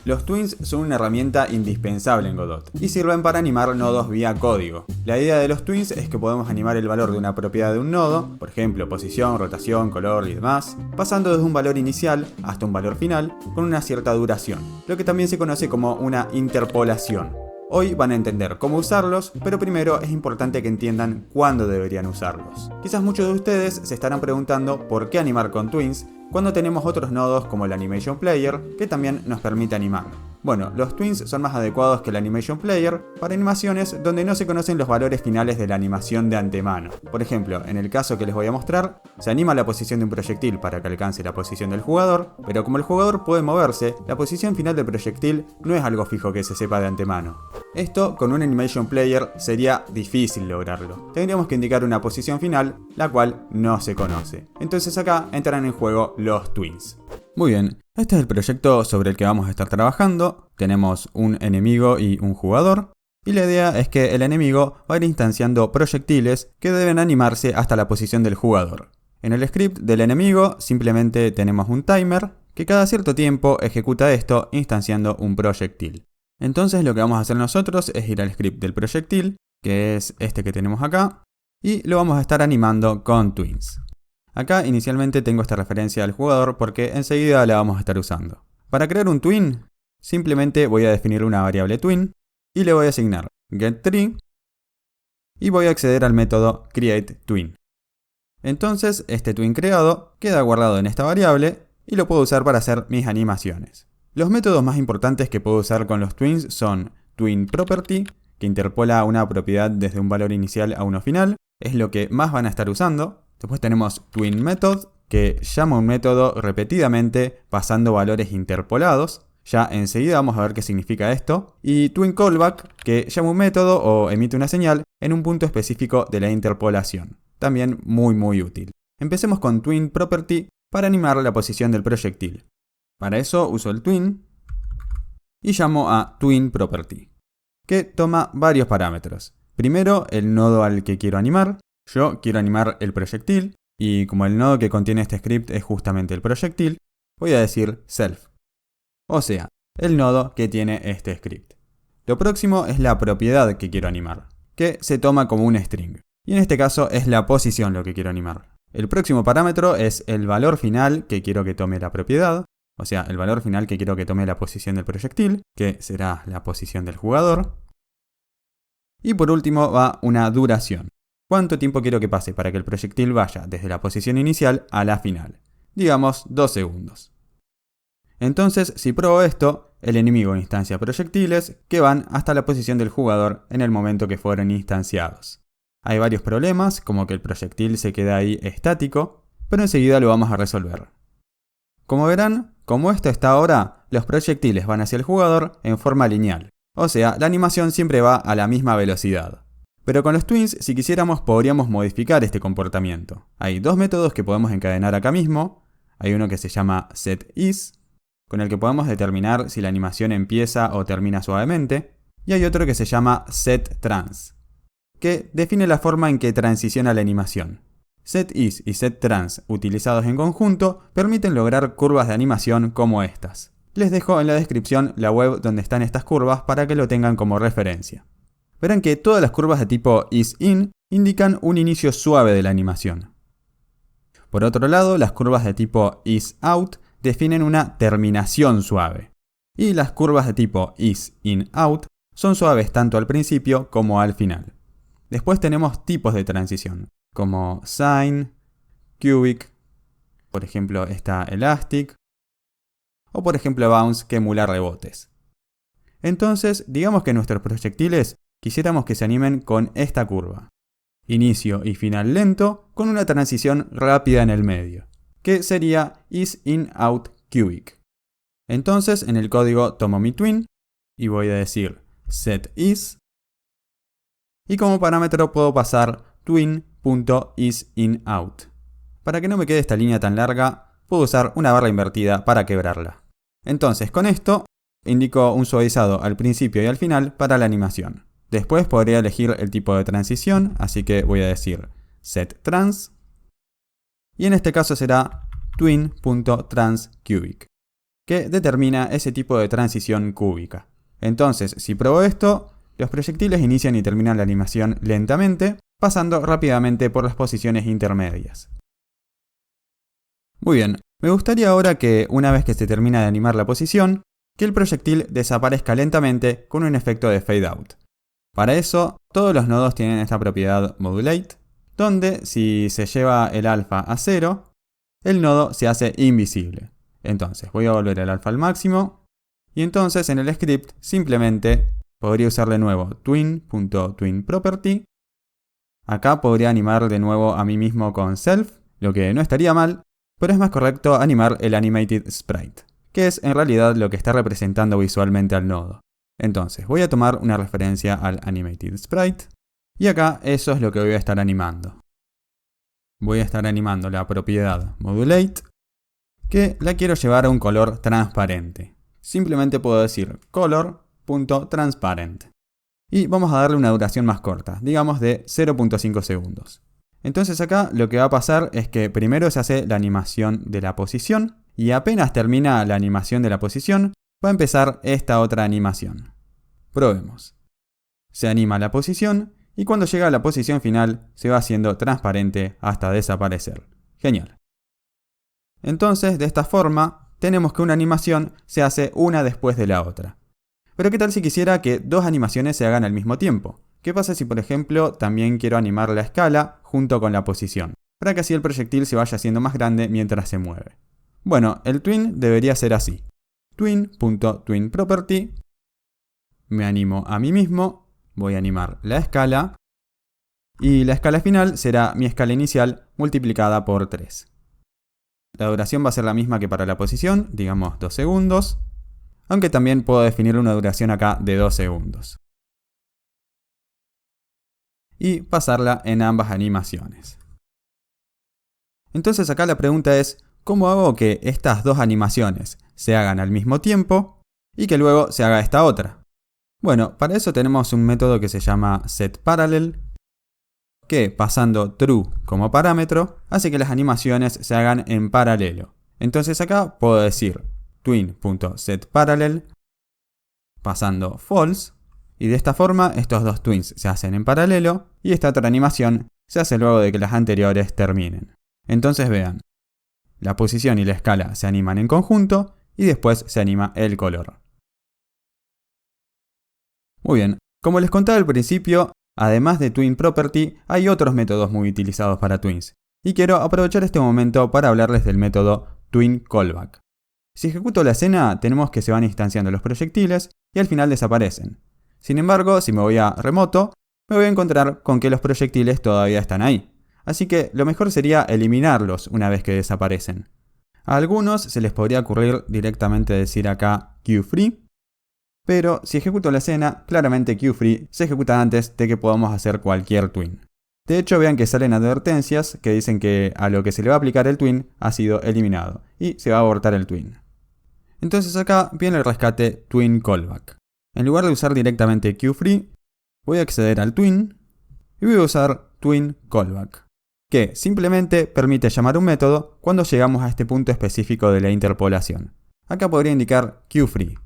Los twins son una herramienta indispensable en Godot y sirven para animar nodos vía código. La idea de los twins es que podemos animar el valor de una propiedad de un nodo, por ejemplo posición, rotación, color y demás, pasando desde un valor inicial hasta un valor final con una cierta duración, lo que también se conoce como una interpolación. Hoy van a entender cómo usarlos, pero primero es importante que entiendan cuándo deberían usarlos. Quizás muchos de ustedes se estarán preguntando por qué animar con twins cuando tenemos otros nodos como el Animation Player que también nos permite animar. Bueno, los twins son más adecuados que el Animation Player para animaciones donde no se conocen los valores finales de la animación de antemano. Por ejemplo, en el caso que les voy a mostrar, se anima la posición de un proyectil para que alcance la posición del jugador, pero como el jugador puede moverse, la posición final del proyectil no es algo fijo que se sepa de antemano. Esto con un Animation Player sería difícil lograrlo. Tendríamos que indicar una posición final, la cual no se conoce. Entonces acá entran en juego los twins. Muy bien, este es el proyecto sobre el que vamos a estar trabajando. Tenemos un enemigo y un jugador. Y la idea es que el enemigo va a ir instanciando proyectiles que deben animarse hasta la posición del jugador. En el script del enemigo simplemente tenemos un timer que cada cierto tiempo ejecuta esto instanciando un proyectil. Entonces lo que vamos a hacer nosotros es ir al script del proyectil, que es este que tenemos acá, y lo vamos a estar animando con twins. Acá inicialmente tengo esta referencia al jugador porque enseguida la vamos a estar usando. Para crear un twin, simplemente voy a definir una variable twin y le voy a asignar getTree y voy a acceder al método createTwin. Entonces este twin creado queda guardado en esta variable y lo puedo usar para hacer mis animaciones. Los métodos más importantes que puedo usar con los twins son twinProperty, que interpola una propiedad desde un valor inicial a uno final, es lo que más van a estar usando. Después tenemos twinMethod, que llama un método repetidamente pasando valores interpolados. Ya enseguida vamos a ver qué significa esto. Y twinCallback, que llama un método o emite una señal en un punto específico de la interpolación. También muy útil. Empecemos con twinProperty para animar la posición del proyectil. Para eso uso el twin y llamo a twinProperty, que toma varios parámetros. Primero, el nodo al que quiero animar. Yo quiero animar el proyectil y como el nodo que contiene este script es justamente el proyectil, voy a decir self. O sea, el nodo que tiene este script. Lo próximo es la propiedad que quiero animar, que se toma como un string. Y en este caso es la posición lo que quiero animar. El próximo parámetro es el valor final que quiero que tome la propiedad, o sea, el valor final que quiero que tome la posición del proyectil, que será la posición del jugador. Y por último va una duración. ¿Cuánto tiempo quiero que pase para que el proyectil vaya desde la posición inicial a la final? Digamos 2 segundos. Entonces, si pruebo esto, el enemigo instancia proyectiles que van hasta la posición del jugador en el momento que fueron instanciados. Hay varios problemas, como que el proyectil se queda ahí estático, pero enseguida lo vamos a resolver. Como verán, como esto está ahora, los proyectiles van hacia el jugador en forma lineal. O sea, la animación siempre va a la misma velocidad. Pero con los twins, si quisiéramos, podríamos modificar este comportamiento. Hay dos métodos que podemos encadenar acá mismo. Hay uno que se llama setIs, con el que podemos determinar si la animación empieza o termina suavemente. Y hay otro que se llama setTrans, que define la forma en que transiciona la animación. setIs y setTrans, utilizados en conjunto, permiten lograr curvas de animación como estas. Les dejo en la descripción la web donde están estas curvas para que lo tengan como referencia. Verán que todas las curvas de tipo isIn indican un inicio suave de la animación. Por otro lado, las curvas de tipo isOut definen una terminación suave. Y las curvas de tipo isInOut son suaves tanto al principio como al final. Después tenemos tipos de transición, como sine, cubic, por ejemplo está elastic, o por ejemplo bounce, que emula rebotes. Entonces, digamos que nuestros proyectiles quisiéramos que se animen con esta curva. Inicio y final lento con una transición rápida en el medio, que sería isInOut cubic. Entonces en el código tomo mi twin y voy a decir setIs. Y como parámetro puedo pasar twin.isInOut. Para que no me quede esta línea tan larga, puedo usar una barra invertida para quebrarla. Entonces con esto indico un suavizado al principio y al final para la animación. Después podría elegir el tipo de transición, así que voy a decir setTrans. Y en este caso será twin.transCubic. que determina ese tipo de transición cúbica. Entonces, si pruebo esto, los proyectiles inician y terminan la animación lentamente, pasando rápidamente por las posiciones intermedias. Muy bien, me gustaría ahora que, una vez que se termina de animar la posición, que el proyectil desaparezca lentamente con un efecto de fade out. Para eso, todos los nodos tienen esta propiedad modulate, donde si se lleva el alfa a 0, el nodo se hace invisible. Entonces voy a volver el alfa al máximo, y entonces en el script simplemente podría usar de nuevo twin.twinProperty. Acá podría animar de nuevo a mí mismo con self, lo que no estaría mal, pero es más correcto animar el animated sprite, que es en realidad lo que está representando visualmente al nodo. Entonces voy a tomar una referencia al animated sprite, y acá eso es lo que voy a estar animando. Voy a estar animando la propiedad modulate, que la quiero llevar a un color transparente. Simplemente puedo decir color.transparent. Y vamos a darle una duración más corta, digamos de 0.5 segundos. Entonces acá lo que va a pasar es que primero se hace la animación de la posición, y apenas termina la animación de la posición, va a empezar esta otra animación. Probemos. Se anima la posición, y cuando llega a la posición final se va haciendo transparente hasta desaparecer. Genial. Entonces, de esta forma, tenemos que una animación se hace una después de la otra. Pero ¿qué tal si quisiera que dos animaciones se hagan al mismo tiempo? ¿Qué pasa si, por ejemplo, también quiero animar la escala junto con la posición, para que así el proyectil se vaya haciendo más grande mientras se mueve? Bueno, el twin debería ser así. Twin.twinProperty. Me animo a mí mismo. Voy a animar la escala. Y la escala final será mi escala inicial multiplicada por 3. La duración va a ser la misma que para la posición, digamos 2 segundos. Aunque también puedo definir una duración acá de 2 segundos. Y pasarla en ambas animaciones. Entonces acá la pregunta es, ¿cómo hago que estas dos animaciones se hagan al mismo tiempo y que luego se haga esta otra? Bueno, para eso tenemos un método que se llama setParallel, que pasando true como parámetro, hace que las animaciones se hagan en paralelo. Entonces acá puedo decir twin.setParallel pasando false, y de esta forma estos dos twins se hacen en paralelo y esta otra animación se hace luego de que las anteriores terminen. Entonces vean, la posición y la escala se animan en conjunto y después se anima el color. Muy bien, como les contaba al principio, además de Twin Property, hay otros métodos muy utilizados para twins. Y quiero aprovechar este momento para hablarles del método Twin Callback. Si ejecuto la escena, tenemos que se van instanciando los proyectiles y al final desaparecen. Sin embargo, si me voy a remoto, me voy a encontrar con que los proyectiles todavía están ahí. Así que lo mejor sería eliminarlos una vez que desaparecen. A algunos se les podría ocurrir directamente decir acá queueFree, pero si ejecuto la escena, claramente queueFree se ejecuta antes de que podamos hacer cualquier twin. De hecho, vean que salen advertencias que dicen que a lo que se le va a aplicar el twin ha sido eliminado y se va a abortar el twin. Entonces acá viene el rescate Twin Callback. En lugar de usar directamente queueFree, voy a acceder al twin y voy a usar Twin Callback, que simplemente permite llamar un método cuando llegamos a este punto específico de la interpolación. Acá podría indicar queueFree,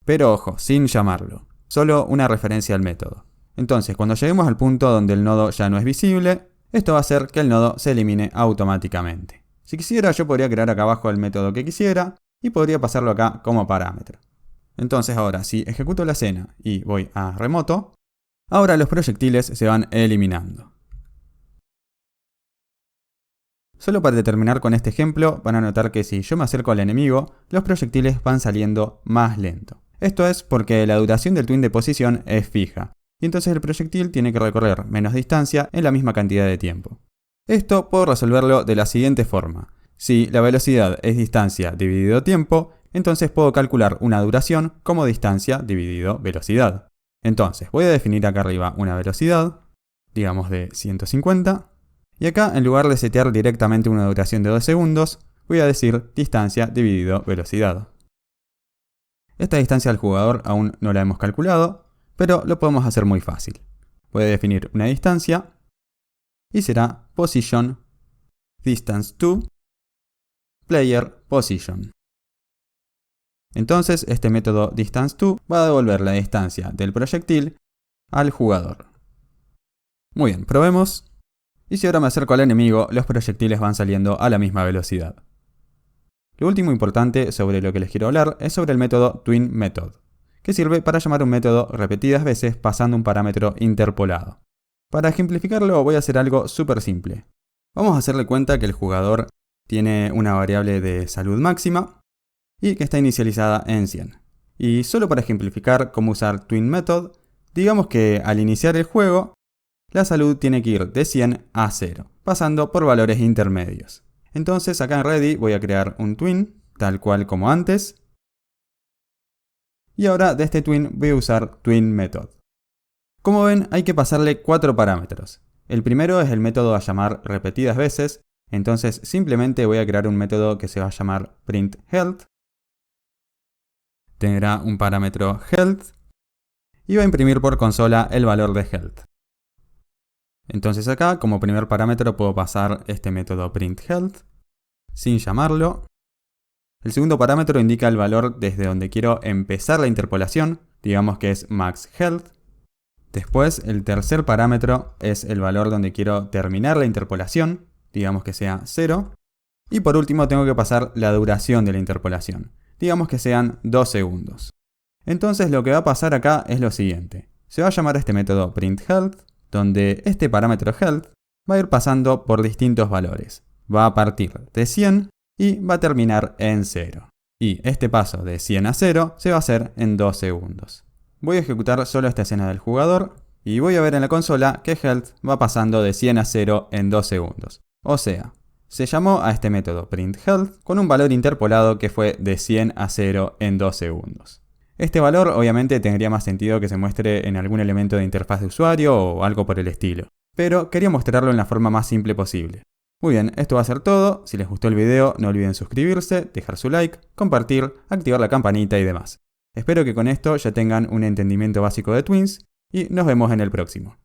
pero ojo, sin llamarlo, solo una referencia al método. Entonces, cuando lleguemos al punto donde el nodo ya no es visible, esto va a hacer que el nodo se elimine automáticamente. Si quisiera, yo podría crear acá abajo el método que quisiera y podría pasarlo acá como parámetro. Entonces ahora, si ejecuto la escena y voy a remoto, ahora los proyectiles se van eliminando. Solo para terminar con este ejemplo, van a notar que si yo me acerco al enemigo, los proyectiles van saliendo más lento. Esto es porque la duración del twin de posición es fija, y entonces el proyectil tiene que recorrer menos distancia en la misma cantidad de tiempo. Esto puedo resolverlo de la siguiente forma. Si la velocidad es distancia dividido tiempo, entonces puedo calcular una duración como distancia dividido velocidad. Entonces voy a definir acá arriba una velocidad, digamos de 150, y acá en lugar de setear directamente una duración de 2 segundos, voy a decir distancia dividido velocidad. Esta distancia al jugador aún no la hemos calculado, pero lo podemos hacer muy fácil. Voy a definir una distancia y será position distance to player position. Entonces este método DistanceTo va a devolver la distancia del proyectil al jugador. Muy bien, probemos. Y si ahora me acerco al enemigo, los proyectiles van saliendo a la misma velocidad. Lo último importante sobre lo que les quiero hablar es sobre el método TwinMethod, que sirve para llamar un método repetidas veces pasando un parámetro interpolado. Para ejemplificarlo voy a hacer algo súper simple. Vamos a hacerle cuenta que el jugador tiene una variable de salud máxima y que está inicializada en 100. Y solo para ejemplificar cómo usar TwinMethod, digamos que al iniciar el juego, la salud tiene que ir de 100 a 0, pasando por valores intermedios. Entonces acá en Ready voy a crear un twin, tal cual como antes. Y ahora de este twin voy a usar TwinMethod. Como ven, hay que pasarle 4 parámetros. El primero es el método a llamar repetidas veces, entonces simplemente voy a crear un método que se va a llamar printHealth. Tendrá un parámetro health y va a imprimir por consola el valor de health. Entonces acá, como primer parámetro, puedo pasar este método printHealth sin llamarlo. El segundo parámetro indica el valor desde donde quiero empezar la interpolación, digamos que es maxHealth. Después, el tercer parámetro es el valor donde quiero terminar la interpolación, digamos que sea 0. Y por último tengo que pasar la duración de la interpolación, digamos que sean 2 segundos. Entonces lo que va a pasar acá es lo siguiente. Se va a llamar este método printHealth, donde este parámetro health va a ir pasando por distintos valores. Va a partir de 100 y va a terminar en 0. Y este paso de 100 a 0 se va a hacer en 2 segundos. Voy a ejecutar solo esta escena del jugador y voy a ver en la consola que health va pasando de 100 a 0 en 2 segundos. O sea, se llamó a este método printHealth con un valor interpolado que fue de 100 a 0 en 2 segundos. Este valor obviamente tendría más sentido que se muestre en algún elemento de interfaz de usuario o algo por el estilo, pero quería mostrarlo en la forma más simple posible. Muy bien, esto va a ser todo. Si les gustó el video no olviden suscribirse, dejar su like, compartir, activar la campanita y demás. Espero que con esto ya tengan un entendimiento básico de Twins y nos vemos en el próximo.